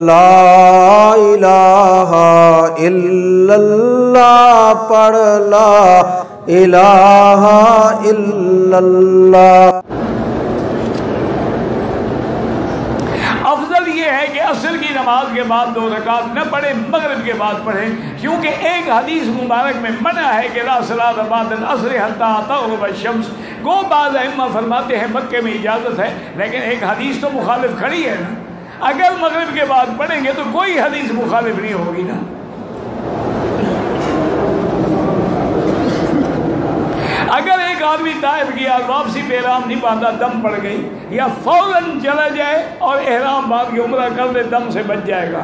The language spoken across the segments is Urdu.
لا الہ الا اللہ پڑھ لا الہ الا اللہ۔ افضل یہ ہے کہ عصر کی نماز کے بعد 2 رکعت نہ پڑھیں، مغرب کے بعد پڑھیں، کیونکہ ایک حدیث مبارک میں منع ہے کہ لا صلاۃ بعد العصر حتی تغرب الشمس۔ گو بعض ائمہ فرماتے ہیں مکے میں اجازت ہے، لیکن ایک حدیث تو مخالف کھڑی ہے نا۔ اگر مغرب کے بعد پڑھیں گے تو کوئی حدیث مخالف نہیں ہوگی نا۔ اگر ایک آدمی طائف گیا اور واپسی پہ احرام نہیں باندھا، دم پڑ گئی، یا فوراً چلا جائے اور احرام باندھ کے عمرہ کر دے، دم سے بچ جائے گا۔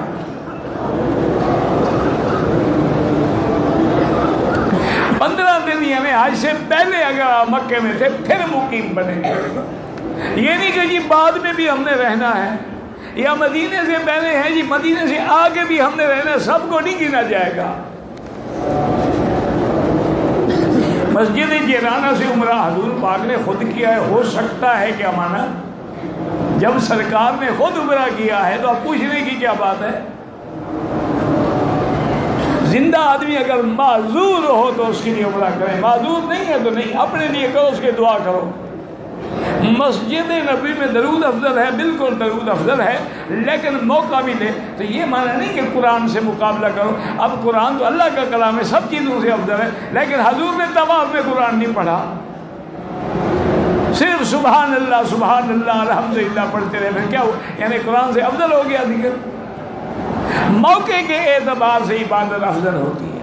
15 دن یعنی حج سے پہلے اگر آپ مکے میں تھے پھر مقیم بنے گے۔ یہ نہیں کہ جی بعد میں بھی ہم نے رہنا ہے، یا مدینے سے پہلے ہیں جی مدینے سے آگے بھی ہم نے رہنا، سب کو نہیں گنا جائے گا۔ مسجد جیرانہ سے عمرہ حضور پاک نے خود کیا ہے، ہو سکتا ہے کیا مانا؟ جب سرکار نے خود عمرہ کیا ہے تو اب پوچھنے کی کیا بات ہے؟ زندہ آدمی اگر معذور ہو تو اس کے لیے عمرہ کریں، معذور نہیں ہے تو نہیں، اپنے لیے کرو، اس کے دعا کرو۔ مسجد نبی میں درود افضل ہے، بالکل درود افضل ہے، لیکن موقع ملے تو یہ معنی نہیں کہ قرآن سے مقابلہ کرو۔ اب قرآن تو اللہ کا کلام ہے، سب چیزوں سے افضل ہے، لیکن حضور نے طواف میں قرآن نہیں پڑھا، صرف سبحان اللہ الحمدللہ پڑھتے رہے، پھر کیا ہو؟ یعنی قرآن سے افضل ہو گیا ذکر۔ موقع کے اعتبار سے عبادت افضل ہوتی ہے۔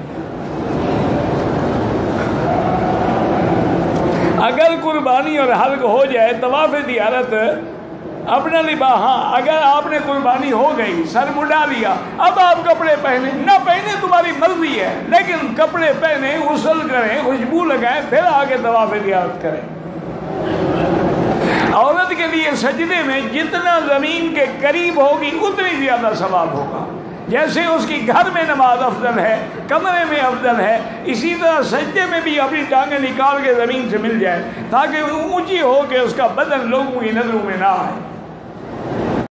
اگر قربانی اور حلق ہو جائے، طواف زیارت اپنا لباس، ہاں اگر آپ نے قربانی ہو گئی، سر مڈا لیا، اب آپ کپڑے پہنے نہ پہنے تمہاری مرضی ہے، لیکن کپڑے پہنے، غسل کریں، خوشبو لگائیں، پھر آگے طواف زیارت کریں۔ عورت کے لیے سجدے میں جتنا زمین کے قریب ہوگی اتنی زیادہ ثواب ہوگا۔ جیسے اس کی گھر میں نماز افضل ہے، کمرے میں افضل ہے، اسی طرح سجدے میں بھی اپنی ٹانگیں نکال کے زمین سے مل جائے، تاکہ وہ اونچی ہو کے اس کا بدن لوگوں کی نظروں میں نہ آئے۔